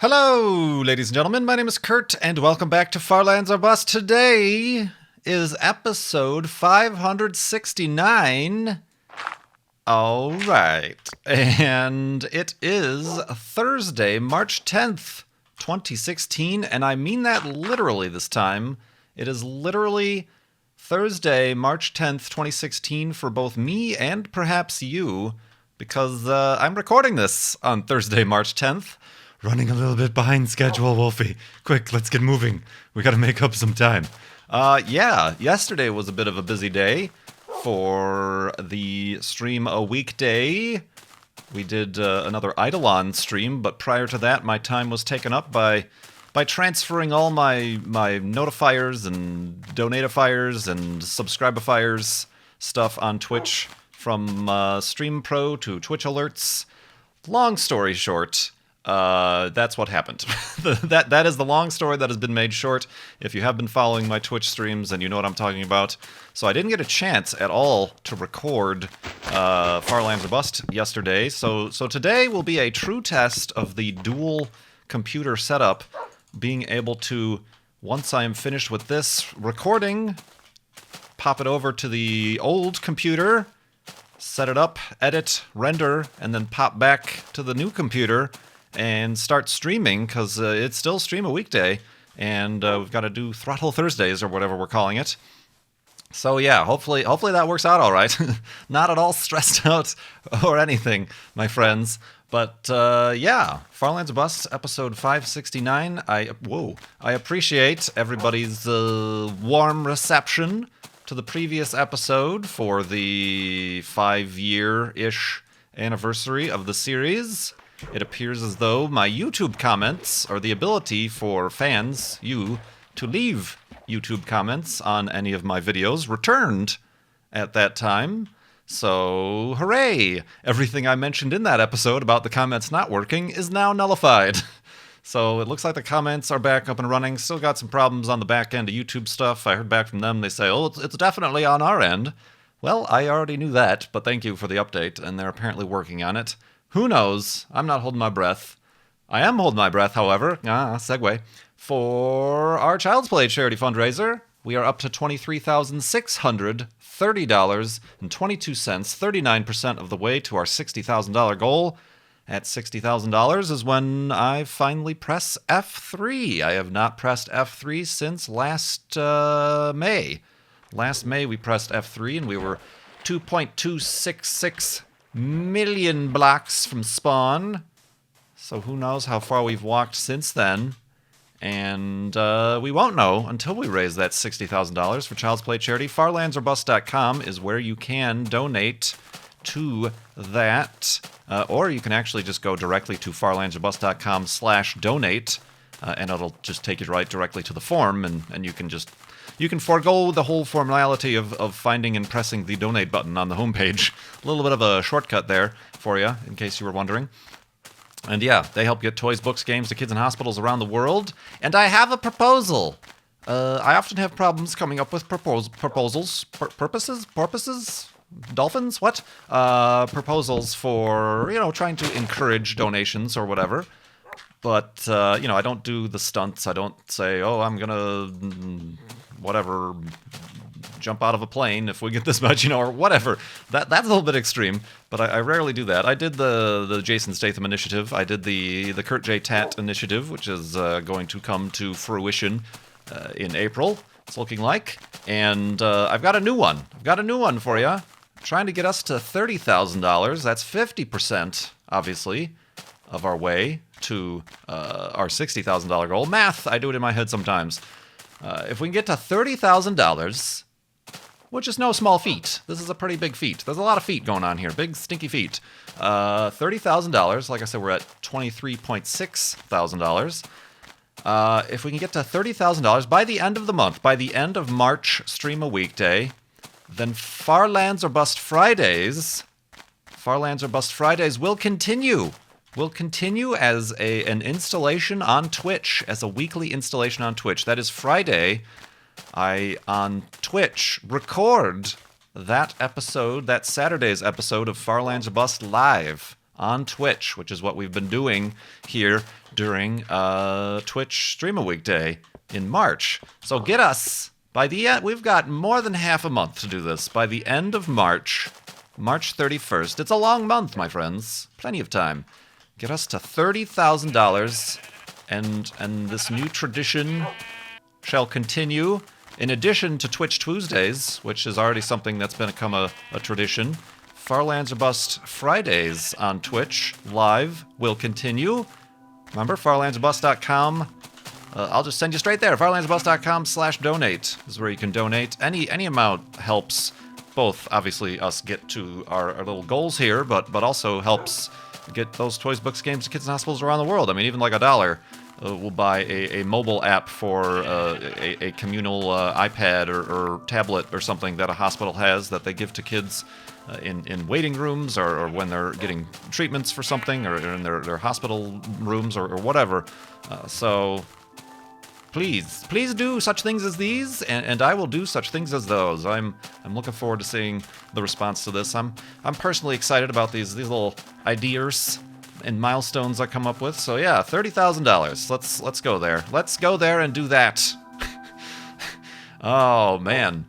Hello, ladies and gentlemen. My name is Kurt, and welcome back to Far Lands or Bust. Today is episode 569. All right. And it is Thursday, March 10th, 2016, and I mean that literally this time. It is literally Thursday, March 10th, 2016 for both me and perhaps you, because I'm recording this on Thursday, March 10th. Running a little bit behind schedule, Wolfie. Quick, let's get moving. We gotta make up some time. Yesterday was a bit of a busy day for the stream a weekday. We did another Eidolon stream, but prior to that, my time was taken up by transferring all my notifiers and donatifiers and subscribifiers stuff on Twitch from Stream Pro to Twitch alerts. Long story short, that's what happened. That is the long story that has been made short. If you have been following my Twitch streams, then you know what I'm talking about. So I didn't get a chance at all to record Far Lands or Bust yesterday. So today will be a true test of the dual computer setup, being able to, once I am finished with this recording, pop it over to the old computer, set it up, edit, render, and then pop back to the new computer and start streaming, because it's still stream a weekday, and we've got to do Throttle Thursdays or whatever we're calling it. So yeah, hopefully that works out all right. Not at all stressed out or anything, my friends. But yeah, Far Lands or Bust, episode 569. I appreciate everybody's warm reception to the previous episode for the 5-year-ish anniversary of the series. It appears as though my YouTube comments, or the ability for fans, you, to leave YouTube comments on any of my videos, returned at that time. So, hooray! Everything I mentioned in that episode about the comments not working is now nullified. So it looks like the comments are back up and running. Still got some problems on the back end of YouTube stuff. I heard back from them. They say, oh, it's definitely on our end. Well, I already knew that, but thank you for the update, and they're apparently working on it. Who knows? I'm not holding my breath. I am holding my breath, however, segue, for our Child's Play charity fundraiser. We are up to $23,630.22, 39% of the way to our $60,000 goal. At $60,000 is when I finally press F3. I have not pressed F3 since last May. Last May we pressed F3 and we were 2.266 million blocks from spawn. So who knows how far we've walked since then. And we won't know until we raise that $60,000 for Child's Play charity. FarLandsOrBust.com is where you can donate to that. Or you can actually just go directly to FarLandsOrBust.com/donate. And it'll just take you right directly to the form. And you can forego the whole formality of finding and pressing the donate button on the homepage. A little bit of a shortcut there for you, in case you were wondering. And yeah, they help get toys, books, games to kids in hospitals around the world. And I have a proposal. I often have problems coming up with proposals. Porpoises? Dolphins? What? Proposals for, trying to encourage donations or whatever. But, I don't do the stunts. I don't say, oh, I'm going to... whatever, jump out of a plane if we get this much, or whatever. That's a little bit extreme, but I rarely do that. I did the Jason Statham initiative. I did the Kurt J. Tat initiative, which is going to come to fruition in April, it's looking like. And I've got a new one. For you. Trying to get us to $30,000. That's 50%, obviously, of our way to our $60,000 goal. Math, I do it in my head sometimes. If we can get to $30,000, which is no small feat. This is a pretty big feat. There's a lot of feet going on here. Big, stinky feet. $30,000. Like I said, we're at $23,600. If we can get to $30,000 by the end of the month, by the end of March, stream a weekday, then Far Lands or Bust Fridays will continue. Will continue as an installation on Twitch, as a weekly installation on Twitch. That is Friday. I, on Twitch, record that episode, that Saturday's episode of Far Lands or Bust live on Twitch, which is what we've been doing here during Twitch Stream a Weekday in March. So get us, by the end, we've got more than half a month to do this. By the end of March, March 31st, it's a long month, my friends, plenty of time. Get us to $30,000, and this new tradition shall continue. In addition to Twitch Tuesdays, which is already something that's become a tradition, Farlands or Bust Fridays on Twitch live will continue. Remember, farlandsorbust.com. I'll just send you straight there. farlandsorbust.com/donate is where you can donate. Any amount helps both, obviously, us get to our little goals here, but also helps get those toys, books, games to kids and hospitals around the world. I mean, even like $1 will buy a mobile app for a communal iPad or tablet or something that a hospital has that they give to kids in waiting rooms or when they're getting treatments for something or in their hospital rooms or whatever. So please do such things as these, and I will do such things as those. I'm looking forward to seeing the response to this. I'm personally excited about these little ideas and milestones I come up with. So yeah, $30,000. Let's go there. Let's go there and do that. Oh man.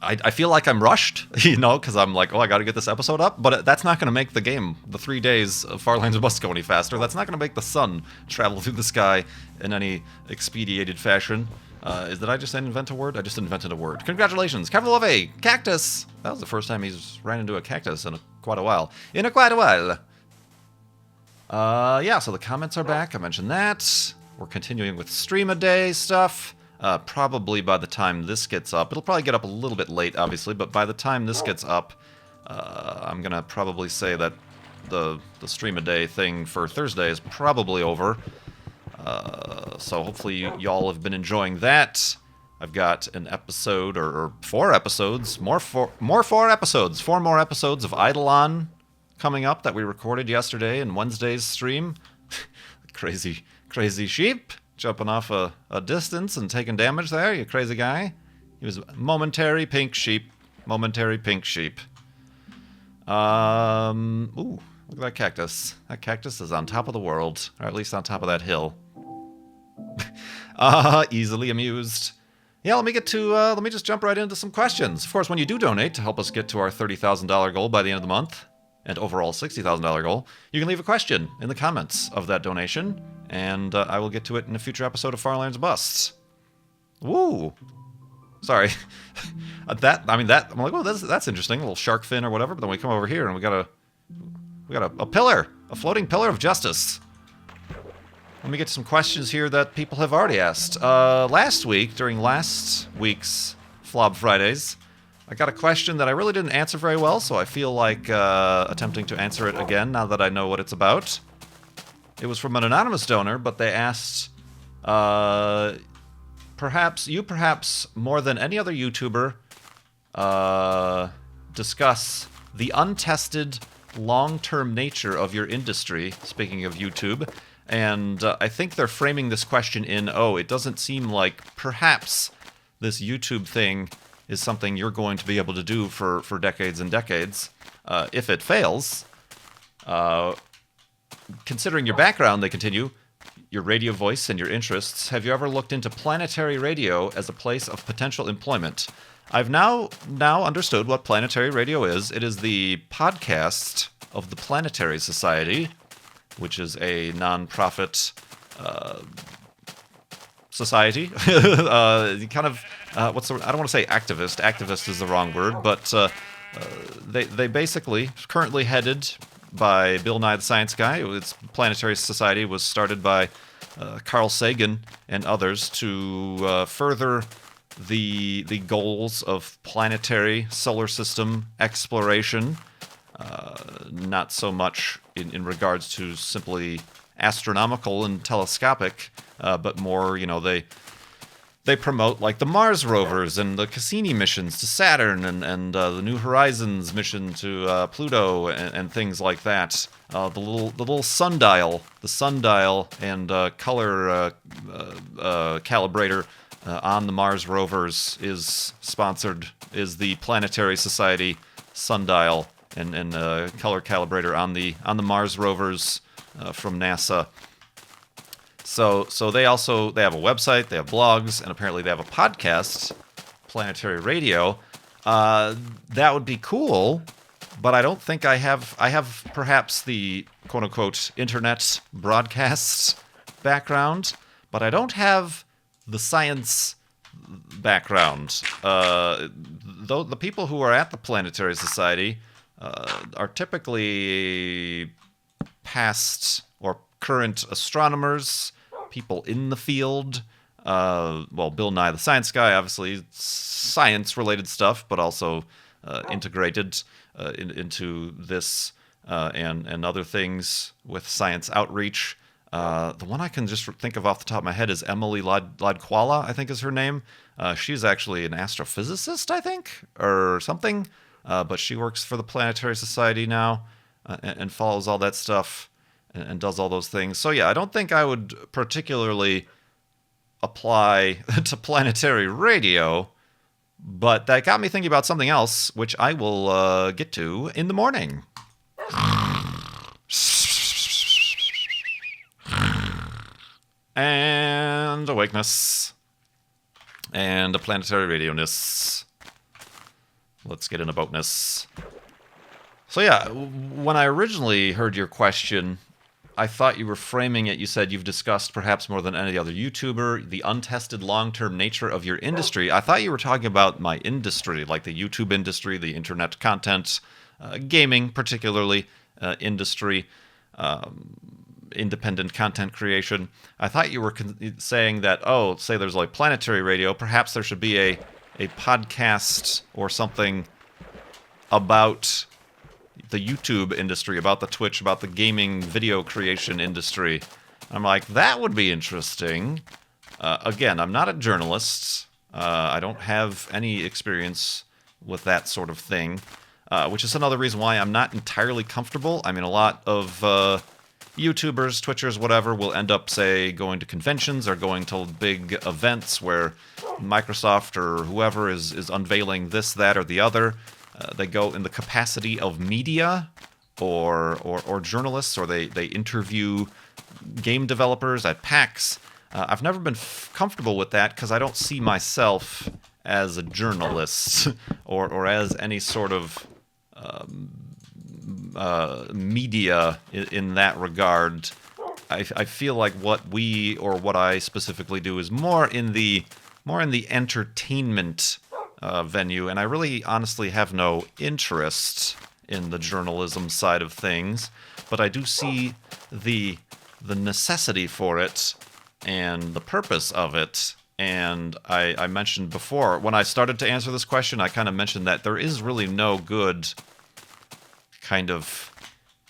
I feel like I'm rushed, because I'm like, I got to get this episode up. But that's not going to make the game, the 3 days of Farlands or Bust, go any faster. That's not going to make the sun travel through the sky in any expedited fashion. Did I just invent a word? I just invented a word. Congratulations, Capital of A, Cactus. That was the first time he's ran into a cactus in quite a while. Yeah, so the comments are back. I mentioned that. We're continuing with Stream a Day stuff. Probably by the time this gets up, it'll probably get up a little bit late, obviously, but by the time this gets up, I'm gonna probably say that the Stream a Day thing for Thursday is probably over. So hopefully y'all have been enjoying that. I've got an episode or 4 episodes, four more episodes of Eidolon coming up that we recorded yesterday in Wednesday's stream. Crazy sheep. Jumping off a distance and taking damage there, you crazy guy. He was momentary pink sheep. Ooh, look at that cactus. That cactus is on top of the world, or at least on top of that hill. Easily amused. Yeah, let me just jump right into some questions. Of course, when you do donate to help us get to our $30,000 goal by the end of the month, and overall $60,000 goal, you can leave a question in the comments of that donation, and I will get to it in a future episode of Farlands or Busts. Woo! Sorry. I'm like, oh, that's interesting, a little shark fin or whatever, but then we come over here and we got a pillar, a floating pillar of justice. Let me get to some questions here that people have already asked. Last week, during last week's Flob Fridays, I got a question that I really didn't answer very well, so I feel like attempting to answer it again now that I know what it's about. It was from an anonymous donor, but they asked, perhaps more than any other YouTuber, discuss the untested long-term nature of your industry, speaking of YouTube. And I think they're framing this question in, it doesn't seem like perhaps this YouTube thing is something you're going to be able to do for decades and decades. If it fails, considering your background, they continue, your radio voice and your interests, have you ever looked into planetary radio as a place of potential employment? I've now understood what planetary radio is. It is the podcast of the Planetary Society, which is a non-profit society. Kind of, I don't want to say activist. Activist is the wrong word, but they basically, currently headed by Bill Nye the Science Guy. Its Planetary Society was started by Carl Sagan and others to further the goals of planetary solar system exploration. Not so much in regards to simply astronomical and telescopic, but more, they promote like the Mars rovers and the Cassini missions to Saturn and the New Horizons mission to Pluto and things like that. The little sundial, and color calibrator on the Mars rovers is the Planetary Society sundial. and color calibrator on the Mars rovers from NASA. So they have a website, they have blogs, and apparently they have a podcast, Planetary Radio. That would be cool, but I don't think I have. I have perhaps the quote unquote internet broadcast background, but I don't have the science background. Though the people who are at the Planetary Society are typically past or current astronomers, people in the field. Well, Bill Nye the Science Guy, obviously science-related stuff, but also integrated into this and other things with science outreach. The one I can just think of off the top of my head is Emily Ladkwala, I think is her name. She's actually an astrophysicist, I think, or something. But she works for the Planetary Society now and follows all that stuff and does all those things. So yeah, I don't think I would particularly apply to Planetary Radio, but that got me thinking about something else, which I will get to in the morning. And awakeness. And a planetary radio-ness. Let's get into boatness. So yeah, when I originally heard your question, I thought you were framing it. You said you've discussed perhaps more than any other YouTuber the untested long-term nature of your industry. I thought you were talking about my industry, like the YouTube industry, the internet content, gaming particularly, industry, independent content creation. I thought you were saying that, say there's like Planetary Radio, perhaps there should be a podcast or something about the YouTube industry, about the Twitch, about the gaming video creation industry. I'm like, that would be interesting. Again, I'm not a journalist. I don't have any experience with that sort of thing, which is another reason why I'm not entirely comfortable. I mean, a lot of YouTubers, Twitchers, whatever, will end up, say, going to conventions or going to big events where Microsoft or whoever is unveiling this, that, or the other. They go in the capacity of media or journalists, or they interview game developers at PAX. I've never been comfortable with that because I don't see myself as a journalist or as any sort of media in that regard. I feel like what I specifically do is more in the entertainment venue, and I really honestly have no interest in the journalism side of things, but I do see the necessity for it and the purpose of it. And I mentioned before, when I started to answer this question, I kind of mentioned that there is really no good kind of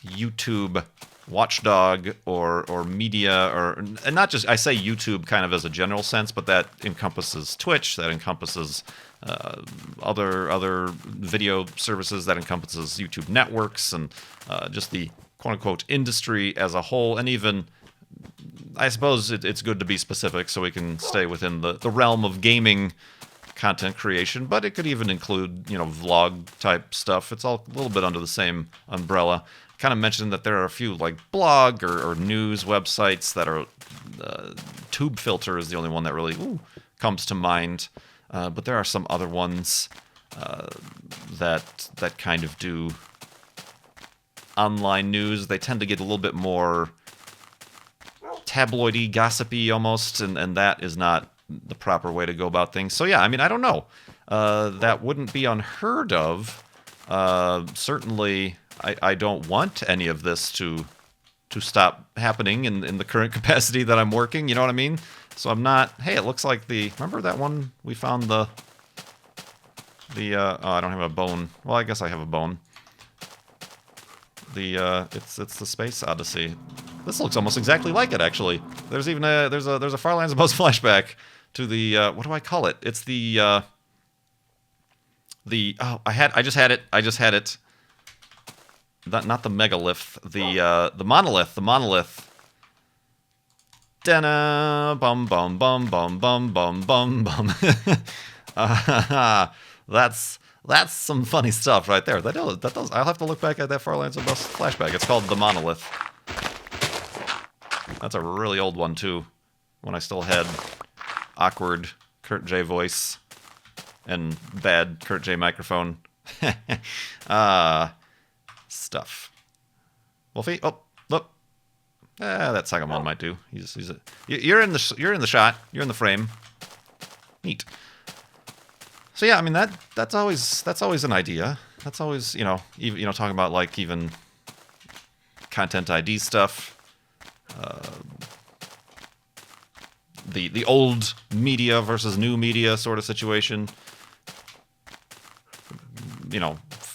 YouTube watchdog or media, and not just, I say YouTube kind of as a general sense, but that encompasses Twitch, that encompasses other video services, that encompasses YouTube networks, and just the quote-unquote industry as a whole. And even, I suppose it's good to be specific so we can stay within the realm of gaming content creation, but it could even include, vlog type stuff. It's all a little bit under the same umbrella. Kind of mentioned that there are a few like blog or news websites that are, Tube Filter is the only one that really comes to mind. But there are some other ones that kind of do online news. They tend to get a little bit more tabloidy, gossipy almost, and that is not the proper way to go about things. So yeah, I mean, I don't know. That wouldn't be unheard of. Certainly, I don't want any of this to stop happening in the current capacity that I'm working. You know what I mean? So I'm not, hey, it looks like remember that one we found I don't have a bone. Well, I guess I have a bone. It's the Space Odyssey. This looks almost exactly like it, actually. There's even there's a Far Lands of Buzz flashback to the, what do I call it? It's I just had it. Not the megalith, the monolith. Da-na, bum bum bum bum bum bum bum bum. That's That's some funny stuff right there. That does. I'll have to look back at that Far Lands of Bust flashback. It's called The Monolith. That's a really old one, too. When I still had awkward Kurt J voice and bad Kurt J microphone. Stuff. Wolfie, oh, look. That Sagamon might do. You're in the shot. You're in the frame. Neat. So yeah, I mean that's always an idea. That's always even talking about like even content ID stuff. The old media versus new media sort of situation.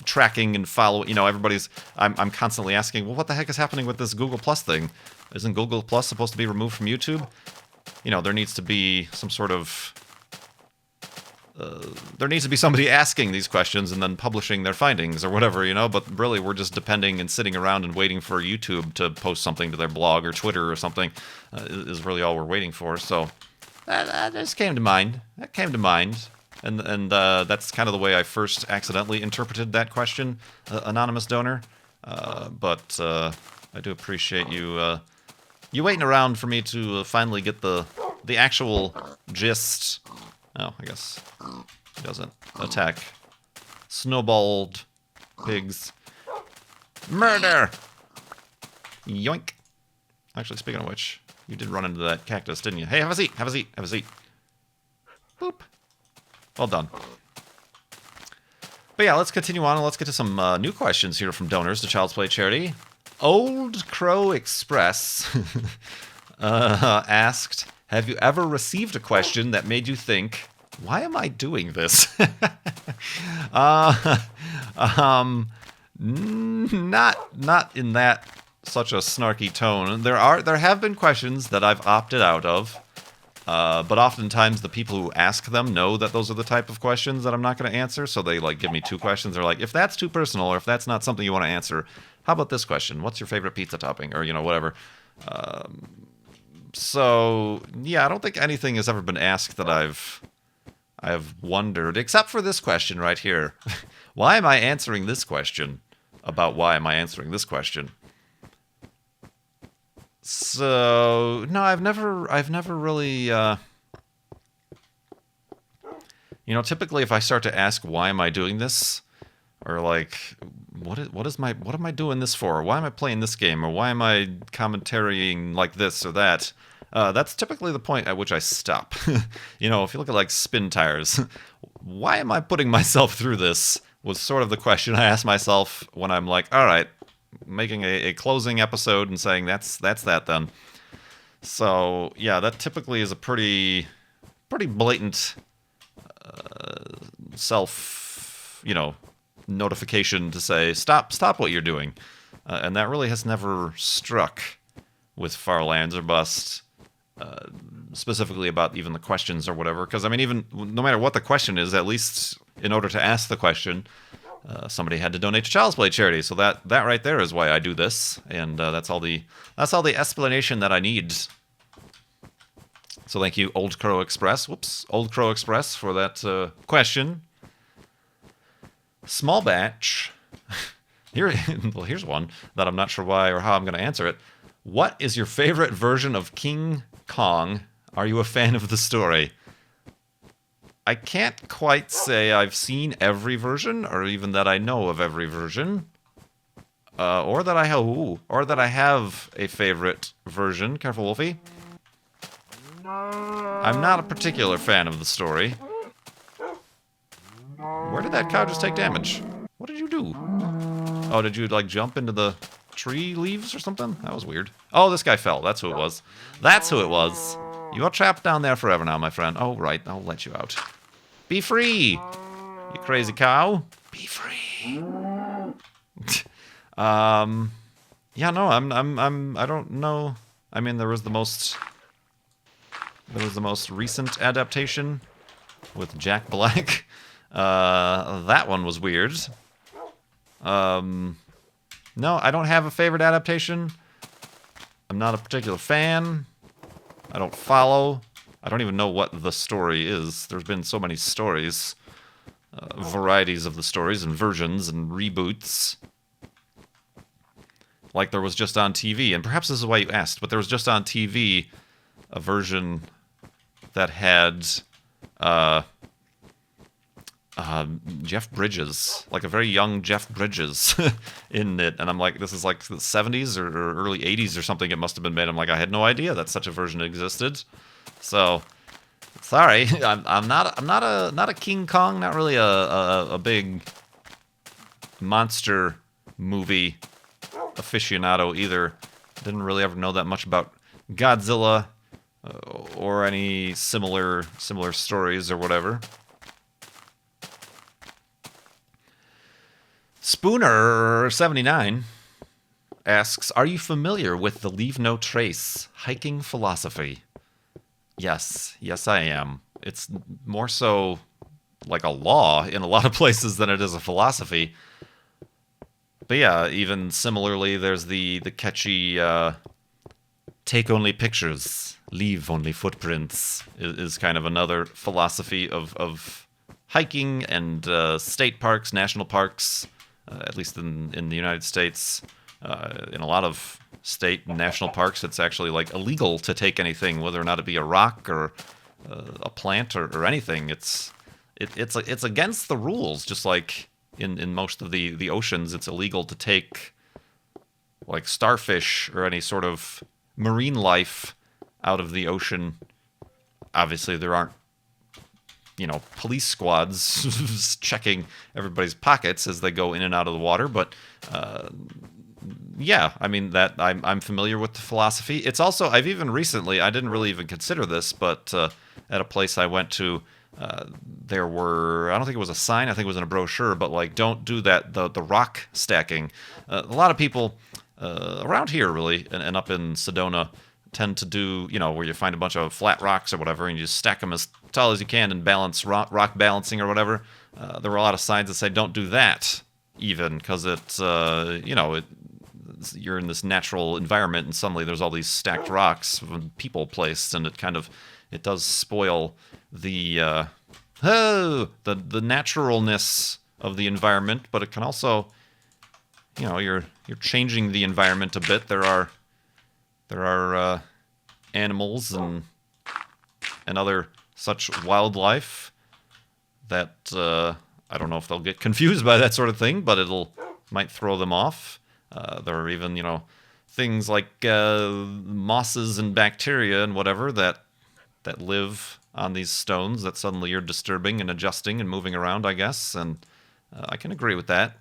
Tracking and following. Everybody's. I'm constantly asking, well, what the heck is happening with this Google Plus thing? Isn't Google Plus supposed to be removed from YouTube? There needs to be some sort of. There needs to be somebody asking these questions and then publishing their findings or whatever, But really, we're just depending and sitting around and waiting for YouTube to post something to their blog or Twitter or something is really all we're waiting for. So that just came to mind. That came to mind. And that's kind of the way I first accidentally interpreted that question, anonymous donor. But I do appreciate you waiting around for me to finally get the actual gist. Oh, I guess he doesn't attack snowballed pigs. Murder! Yoink. Actually, speaking of which, you did run into that cactus, didn't you? Hey, have a seat, have a seat, have a seat. Boop. Well done. But yeah, let's continue on and let's get to some new questions here from donors to Child's Play Charity. Old Crow Express asked, have you ever received a question that made you think, why am I doing this? Not in that such a snarky tone. There have been questions that I've opted out of, but oftentimes the people who ask them know that those are the type of questions that I'm not going to answer, so they give me two questions. They're like, if that's too personal or if that's not something you want to answer, how about this question? What's your favorite pizza topping? Or whatever. So yeah, I don't think anything has ever been asked that I've wondered, except for this question right here. Why am I answering this question about why am I answering this question? So no, I've never really. Typically if I start to ask why am I doing this, or what am I doing this for? Why am I playing this game? Or why am I commentarying like this or that? That's typically the point at which I stop. If you look at spin tires, why am I putting myself through this? Was sort of the question I ask myself when I'm like, all right, making a closing episode and saying that's that then. So yeah, that typically is a pretty blatant self notification to say stop what you're doing, and that really has never struck with Far Lands or Bust. Specifically about even the questions or whatever, because I mean, even no matter what the question is, at least in order to ask the question, somebody had to donate to Child's Play Charity. So that right there is why I do this, and that's all the explanation that I need. So thank you, Old Crow Express. Old Crow Express for that question. Small batch. Here's one that I'm not sure why or how I'm going to answer it. What is your favorite version of King Kong? Are you a fan of the story? I can't quite say I've seen every version, or even that I know of every version, or that I have a favorite version. Careful, Wolfie. I'm not a particular fan of the story. Where did that cow just take damage? What did you do? Oh, did you jump into the tree leaves or something? That was weird. Oh, this guy fell. That's who it was. That's who it was. You're trapped down there forever now, my friend. Oh, right. I'll let you out. Be free, you crazy cow. Be free. Yeah, no, I don't know. I mean, there was the most recent adaptation with Jack Black. That one was weird. No, I don't have a favorite adaptation. I'm not a particular fan. I don't follow. I don't even know what the story is. There's been so many stories. varieties of the stories and versions and reboots. Like there was just on TV, and perhaps this is why you asked, but there was just on TV a version that had Jeff Bridges, like a very young Jeff Bridges in it. And I'm like, this is like the 70s or early 80s or something. It must have been made. I'm like, I had no idea that such a version existed. So, sorry, I'm not a King Kong, not really a big monster movie aficionado either. Didn't really ever know that much about Godzilla or any similar stories or whatever. Spooner79 asks, are you familiar with the Leave No Trace hiking philosophy? Yes, I am. It's more so like a law in a lot of places than it is a philosophy. But yeah, even similarly, there's the catchy take only pictures, leave only footprints is kind of another philosophy of hiking and state parks, national parks, at least in the United States. In a lot of state and national parks, it's actually like illegal to take anything, whether or not it be a rock or a plant or anything. It's against the rules, just like in most of the oceans, it's illegal to take like starfish or any sort of marine life out of the ocean. Obviously, there aren't, police squads checking everybody's pockets as they go in and out of the water. But yeah, I mean that I'm familiar with the philosophy. It's also, I've even recently, I didn't really even consider this, but at a place I went to, there were, I don't think it was a sign, I think it was in a brochure, but like, don't do that, the rock stacking. A lot of people around here really, and up in Sedona, tend to do, where you find a bunch of flat rocks or whatever, and you just stack them as tall as you can and balance rock balancing or whatever. There were a lot of signs that say don't do that, even, because it's, you're in this natural environment, and suddenly there's all these stacked rocks with people placed, and it does spoil the naturalness of the environment, but it can also, you're changing the environment a bit. There are animals and other such wildlife that I don't know if they'll get confused by that sort of thing, but might throw them off. There are even things like mosses and bacteria and whatever that live on these stones that suddenly you're disturbing and adjusting and moving around, I guess. And I can agree with that.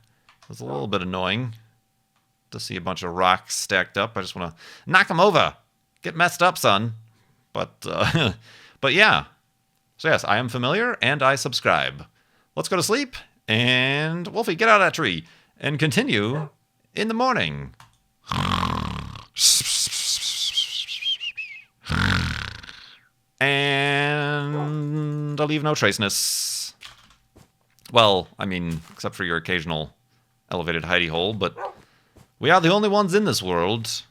It's a little bit annoying to see a bunch of rocks stacked up. I just want to knock them over. Get messed up, son. But yeah. So yes, I am familiar and I subscribe. Let's go to sleep. And Wolfie, get out of that tree and continue in the morning. And I'll leave no traceness. Well, I mean, except for your occasional elevated hidey hole, but we are the only ones in this world,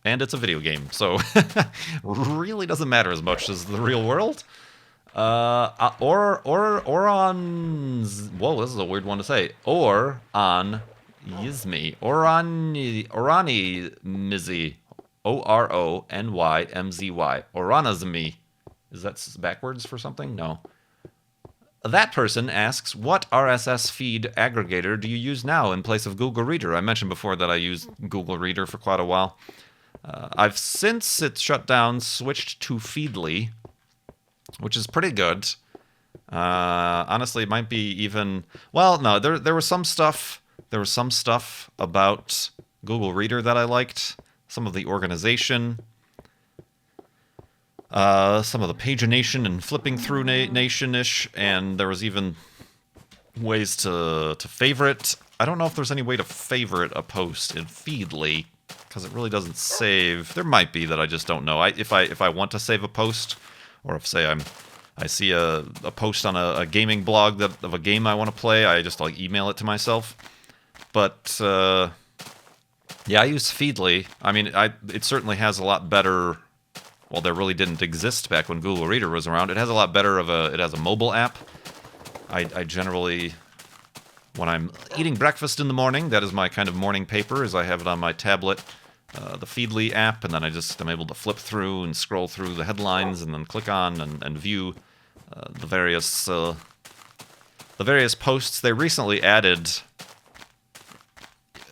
and it's a video game, so really doesn't matter as much as the real world. Or on... Whoa, this is a weird one to say. Or on Yizmi. Orani Mizzy. ORONYMZY. Oranazmi. Is that backwards for something? No. That person asks, what RSS feed aggregator do you use now in place of Google Reader? I mentioned before that I used Google Reader for quite a while. I've, since it's shut down, switched to Feedly, which is pretty good. Honestly, it might be even... Well, no, there was some stuff about Google Reader that I liked. Some of the organization, some of the pagination and flipping through nation-ish, and there was even ways to favorite. I don't know if there's any way to favorite a post in Feedly, because it really doesn't save. There might be that I just don't know. If I want to save a post, or if say I see a post on a gaming blog of a game I want to play, I just like email it to myself. But yeah, I use Feedly. I mean, it certainly has a lot better. Well, there really didn't exist back when Google Reader was around. It has a lot better it has a mobile app I generally, when I'm eating breakfast in the morning, that is my kind of morning paper, is I have it on my tablet, the Feedly app, and then I'm able to flip through and scroll through the headlines and then click on and view the various posts. They recently added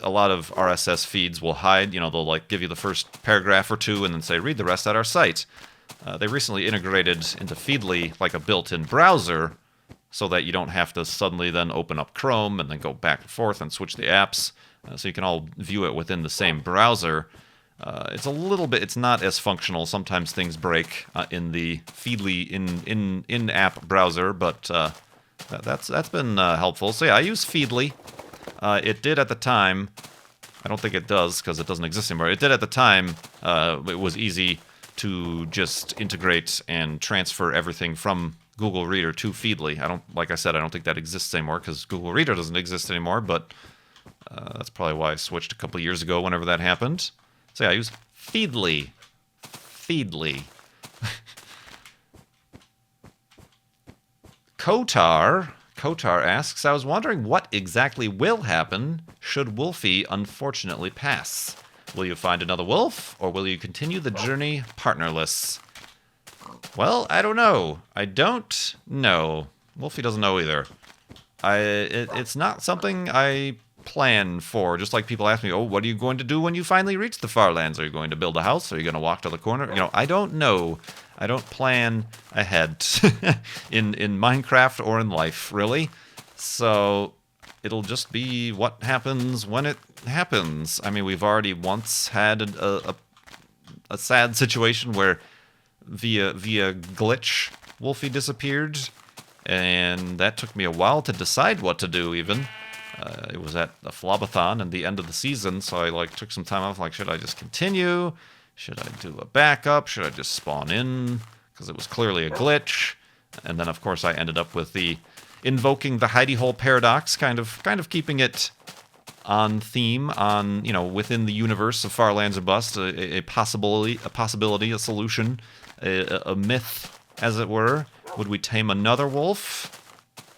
a lot of RSS feeds will hide, they'll like give you the first paragraph or two and then say, read the rest at our site. They recently integrated into Feedly like a built-in browser so that you don't have to suddenly then open up Chrome and then go back and forth and switch the apps. So you can all view it within the same browser. It's not as functional. Sometimes things break in the Feedly in-app browser, but that's been helpful. So yeah, I use Feedly. It did at the time. I don't think it does because it doesn't exist anymore. It did at the time. It was easy to just integrate and transfer everything from Google Reader to Feedly. Like I said, I don't think that exists anymore because Google Reader doesn't exist anymore. But that's probably why I switched a couple years ago. Whenever that happened. So yeah, I use Feedly. Feedly. Kotar asks, I was wondering what exactly will happen should Wolfie unfortunately pass. Will you find another wolf, or will you continue the journey partnerless? Well, I don't know. I don't know. Wolfie doesn't know either. It's not something I plan for. Just like people ask me, oh, what are you going to do when you finally reach the far lands? Are you going to build a house? Are you going to walk to the corner? I don't know. I don't plan ahead in Minecraft or in life, really. So it'll just be what happens when it happens. I mean, we've already once had a sad situation where via glitch, Wolfie disappeared, and that took me a while to decide what to do, even. It was at a Flobathon and the end of the season, so I took some time off. Should I just continue? Should I do a backup? Should I just spawn in? Because it was clearly a glitch. And then, of course, I ended up with the invoking the hidey hole paradox, kind of keeping it on theme, within the universe of Farlands or Bust, a possibility, a solution, a myth, as it were. Would we tame another wolf?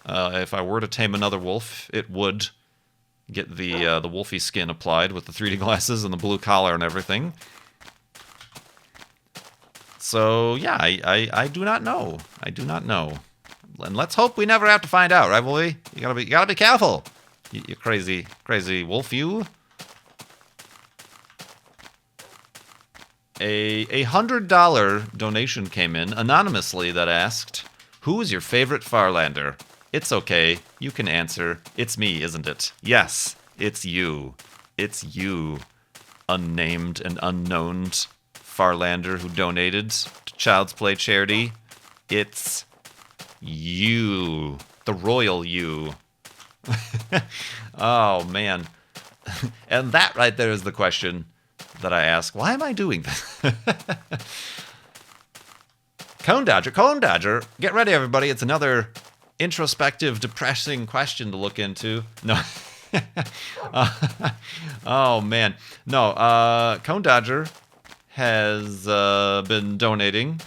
If I were to tame another wolf, it would get the Wolfie skin applied with the 3D glasses and the blue collar and everything. So yeah, I do not know. I do not know. And let's hope we never have to find out, right, Wolfie? You gotta be careful. You crazy wolf, you. A $100 donation came in anonymously that asked, "Who is your favorite Farlander?" It's okay. You can answer. It's me, isn't it? Yes, it's you. It's you, unnamed and unknown Farlander who donated to Child's Play charity. It's you, the royal you. Oh, man. And that right there is the question that I ask. Why am I doing this? Cone Dodger. Get ready, everybody. It's another introspective, depressing question to look into. No. Oh, man. No, Cone Dodger has been donating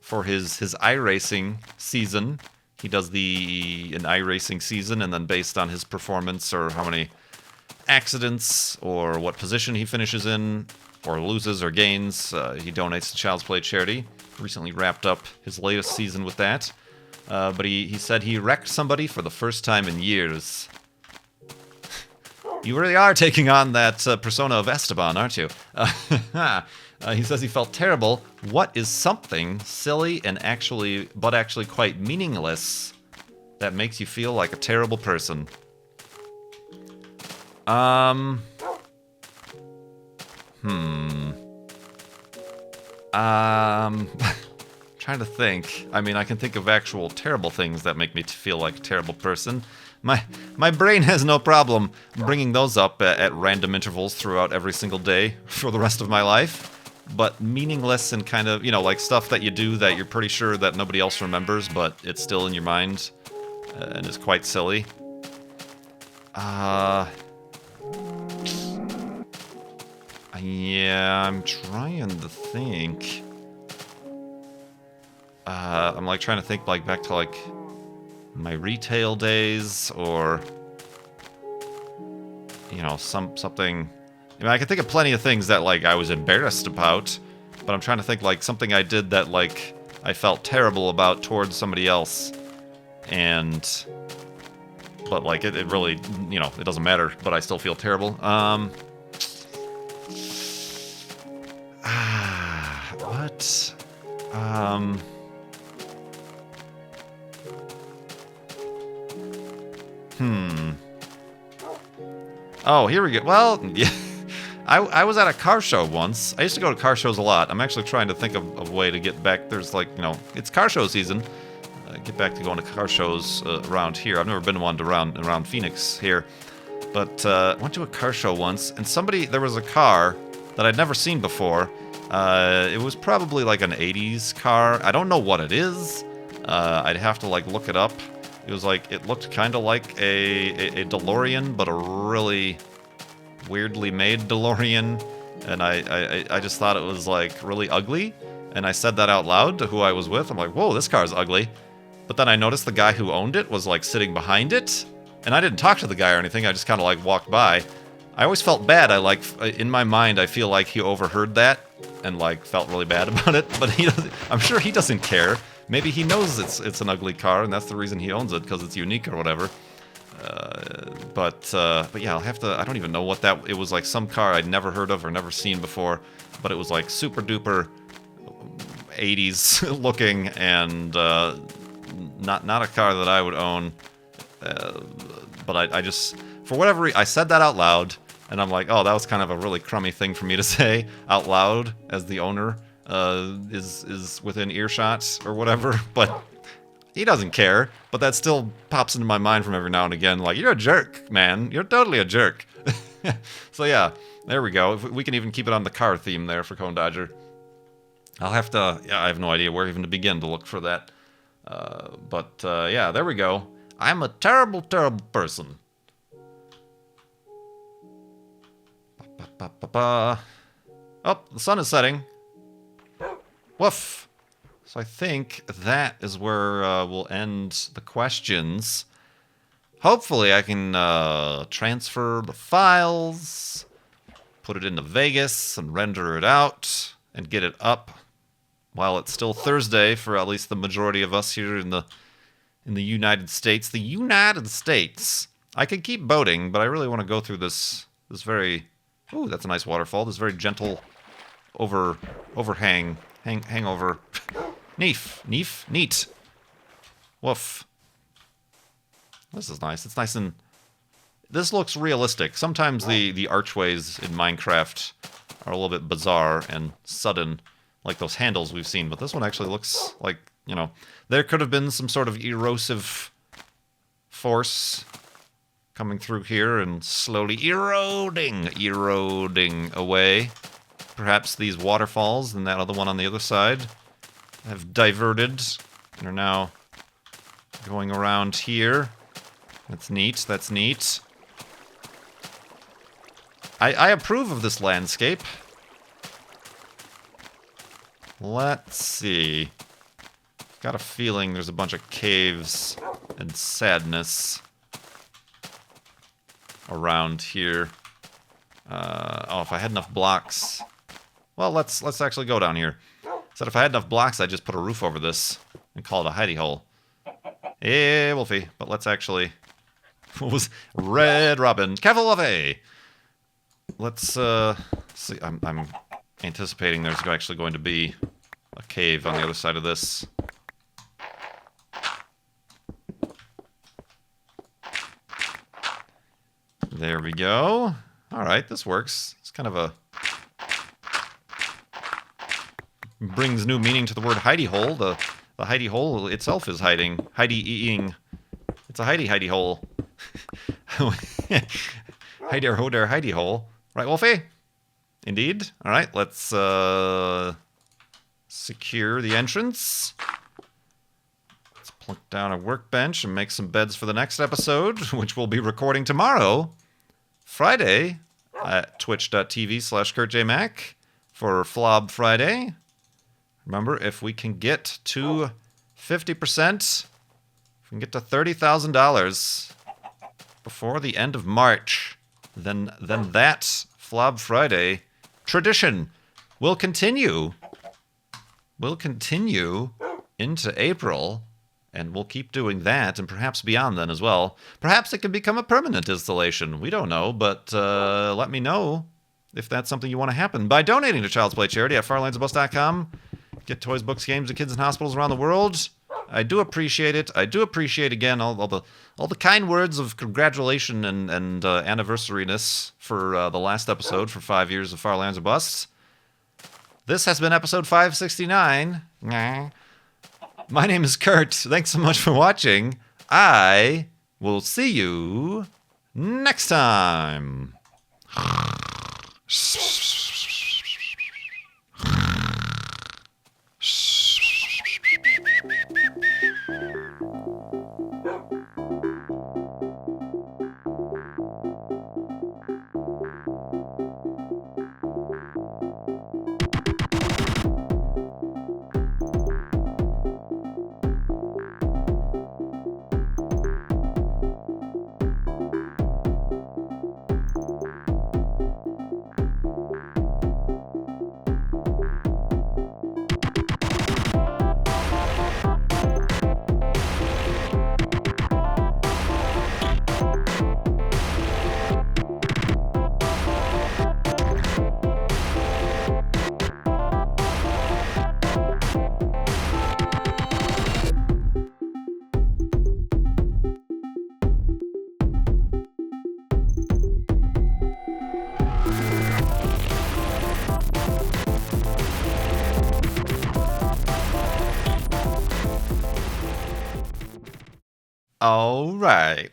for his iRacing season. He does an iRacing season, and then based on his performance or how many accidents or what position he finishes in or loses or gains, he donates to Child's Play charity. Recently wrapped up his latest season with that. But he said he wrecked somebody for the first time in years. You really are taking on that persona of Esteban, aren't you? He says he felt terrible. What is something silly and actually quite meaningless that makes you feel like a terrible person? Trying to think. I mean, I can think of actual terrible things that make me feel like a terrible person. My brain has no problem bringing those up at random intervals throughout every single day for the rest of my life. But meaningless and kind of, like stuff that you do that you're pretty sure that nobody else remembers, but it's still in your mind and is quite silly. Yeah, I'm trying to think. I'm trying to think back to my retail days, or something. I mean, I can think of plenty of things that like I was embarrassed about, but I'm trying to think like something I did that like I felt terrible about towards somebody else, but like it really, it doesn't matter, but I still feel terrible. What? Oh, here we go. Well, yeah. I was at a car show once. I used to go to car shows a lot. I'm actually trying to think of a way to get back. There's like, it's car show season. Get back to going to car shows around here. I've never been to one around Phoenix here. But went to a car show once, and there was a car that I'd never seen before. It was probably like an 80s car. I don't know what it is. I'd have to like look it up. It looked kind of like a DeLorean, but a really weirdly made DeLorean. And I just thought it was like really ugly. And I said that out loud to who I was with. I'm like, whoa, this car's ugly. But then I noticed the guy who owned it was like sitting behind it. And I didn't talk to the guy or anything. I just kind of like walked by. I always felt bad. In my mind, I feel like he overheard that and like felt really bad about it. But I'm sure he doesn't care. Maybe he knows it's an ugly car, and that's the reason he owns it, because it's unique or whatever. But yeah, I don't even know what it was, like some car I'd never heard of or never seen before, but it was like super duper 80s looking, and not a car that I would own. But I just, for whatever reason, I said that out loud, and I'm like, oh, that was kind of a really crummy thing for me to say out loud as the owner is within earshot or whatever. But he doesn't care. But that still pops into my mind from every now and again, like, you're a jerk, man. You're totally a jerk. So yeah, there we go. We can even keep it on the car theme there for Cone Dodger. I have no idea where even to begin to look for that. But yeah, there we go. I'm a terrible, terrible person. Oh, the sun is setting. Woof. So I think that is where we'll end the questions. Hopefully I can transfer the files, put it into Vegas, and render it out, and get it up while it's still Thursday for at least the majority of us here in the United States. The United States. I could keep boating, but I really want to go through this very... Ooh, that's a nice waterfall. This very gentle overhang. Hangover. Neat. Woof. This is nice. It's nice and... This looks realistic. Sometimes the archways in Minecraft are a little bit bizarre and sudden, like those handles we've seen, but this one actually looks like, there could have been some sort of erosive force coming through here and slowly eroding away. Perhaps these waterfalls and that other one on the other side have diverted and are now going around here. That's neat. I approve of this landscape. Let's see. Got a feeling there's a bunch of caves and sadness around here. If I had enough blocks... Well, let's actually go down here. Said if I had enough blocks, I'd just put a roof over this and call it a hidey hole. Hey, Wolfie. But let's actually... What was... Red Robin. Careful, Wolfie! Let's, see. I'm anticipating there's actually going to be a cave on the other side of this. There we go. Alright, this works. It's kind of a... brings new meaning to the word hidey hole. The hidey hole itself is hiding. Hidey-eing. It's a hidey hole. Hidey ho there, hidey hole. Right, Wolfie? Indeed. Alright, let's secure the entrance. Let's plunk down a workbench and make some beds for the next episode, which we'll be recording tomorrow, Friday, at twitch.tv/KurtJMac for Flob Friday. Remember, if we can get to 50%, if we can get to $30,000 before the end of March, then that Flob Friday tradition will continue. Will continue into April, and we'll keep doing that, and perhaps beyond then as well. Perhaps it can become a permanent installation. We don't know, but let me know if that's something you want to happen by donating to Child's Play Charity at farlandsofbus.com. Get toys, books, games to kids in hospitals around the world. I do appreciate it. I do appreciate, again, all the kind words of congratulation and anniversaryness for the last episode for 5 years of Far Lands of Bust. This has been episode 569. My name is Kurt. Thanks so much for watching. I will see you next time. All right.